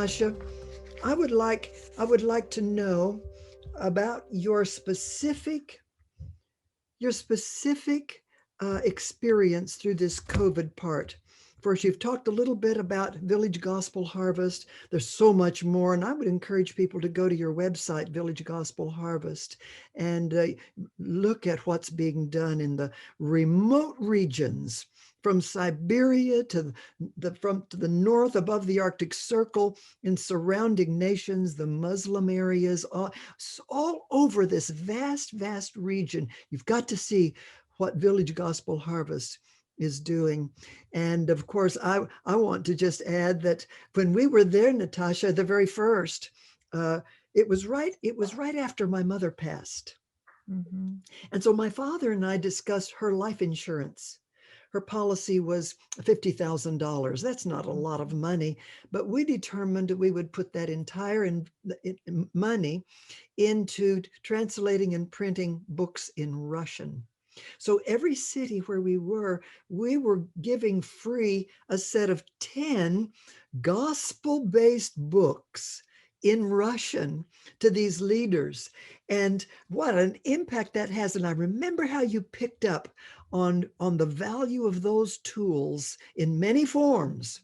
Natasha, I would like to know about your specific experience through this COVID part. First, you've talked a little bit about Village Gospel Harvest. There's so much more, and I would encourage people to go to your website, Village Gospel Harvest, and look at what's being done in the remote regions from Siberia to the north above the Arctic Circle, in surrounding nations, the Muslim areas, all over this vast region. You've got to see what Village Gospel Harvest is doing. And of course, I want to just add that when we were there, Natasha, the very first, it was right after my mother passed. Mhm. And so my father and I discussed her life insurance. Her policy was $50,000. That's not a lot of money, but we determined that we would put that entire money into translating and printing books in Russian. So every city where we were giving free a set of 10 gospel-based books in Russian to these leaders. And what an impact that has. And I remember how you picked up on the value of those tools in many forms.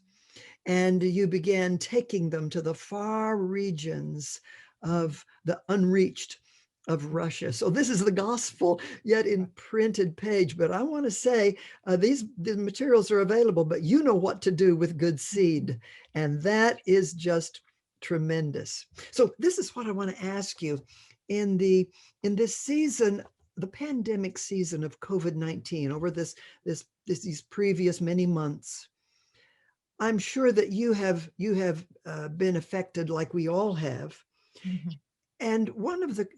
And you began taking them to the far regions of the unreached of Russia. So this is the gospel, yet in printed page. But I want to say the materials are available, but you know what to do with good seed. And that is just tremendous. So this is what I want to ask you. In this season, the pandemic season of COVID-19, over these previous many months, I'm sure that you have been affected like we all have. Mhm. And one of the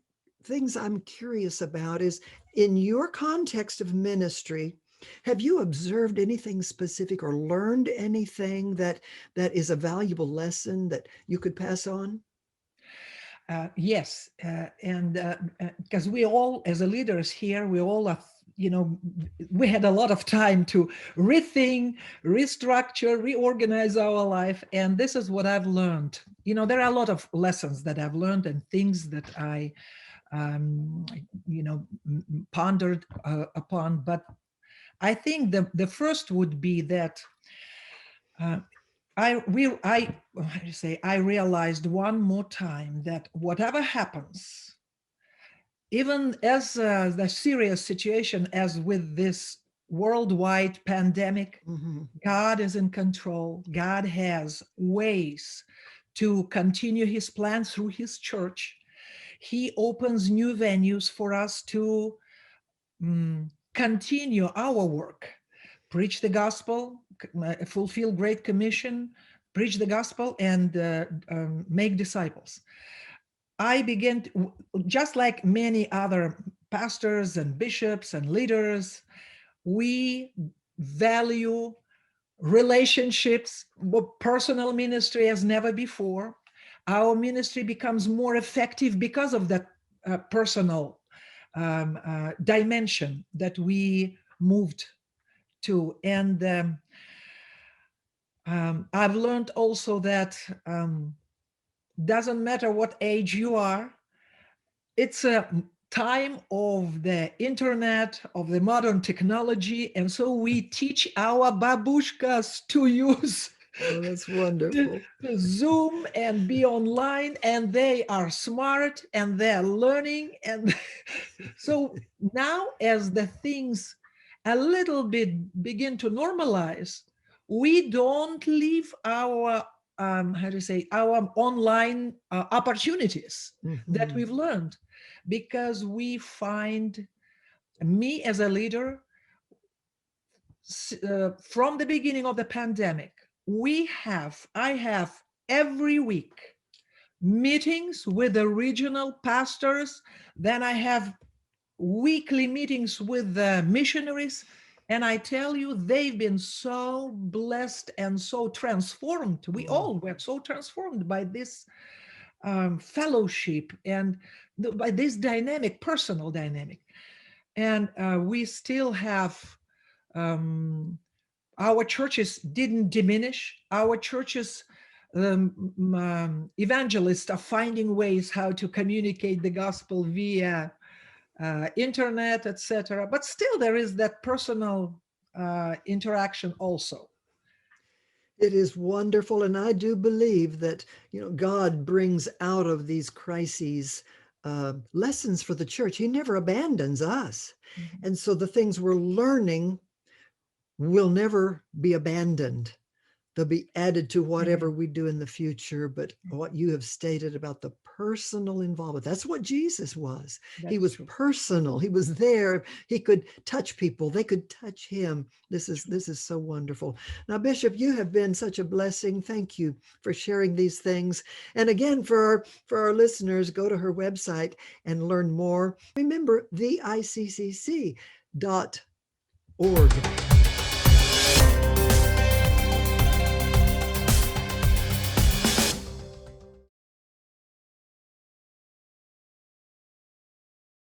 things I'm curious about is, in your context of ministry, have you observed anything specific or learned anything that is a valuable lesson that you could pass on? Yes, and because we all, as a leaders here, we all are, you know, we had a lot of time to rethink, restructure, reorganize our life, and this is what I've learned. You know, there are a lot of lessons that I've learned and things that I, um, pondered upon. But I think the first would be that. Uh, how do you say, I realized one more time that whatever happens, even as the serious situation as with this worldwide pandemic, Mhm. God is in control. God has ways to continue his plan through his church. He opens new venues for us to continue our work, preach the gospel, fulfill Great Commission, preach the gospel, and make disciples. I began to, just like many other pastors and bishops and leaders, we value relationships, personal ministry as never before. Our ministry becomes more effective because of that personal dimension that we moved to. And I've learned also that doesn't matter what age you are, it's a time of the internet, of the modern technology. And so we teach our babushkas to use Oh, that's wonderful. Zoom and be online, and they are smart and they're learning. And so now, as the things a little bit begin to normalize, we don't leave our how to say, our online opportunities that Mhm. we've learned, because we find, me as a leader, from the beginning of the pandemic, I have every week meetings with the regional pastors. Then I have weekly meetings with the missionaries. And I tell you, they've been so blessed and so transformed. We Oh, all were so transformed by this fellowship and by this dynamic, personal dynamic. And we still have, um, our churches didn't diminish. Our churches evangelists are finding ways how to communicate the gospel via internet, etc. But still, there is that personal interaction also. It is wonderful. And I do believe that, God brings out of these crises lessons for the church. He never abandons us. Mhm. And so the things we're learning will never be abandoned. They'll be added to whatever we do in the future. But what you have stated about the personal involvement, that's what Jesus was. He That's was true. personal. He was there. He could touch people. They could touch him. This is so wonderful. Now, Bishop, you have been such a blessing. Thank you for sharing these things. And again, for our listeners, go to her website and learn more. Remember, the ICCC.org.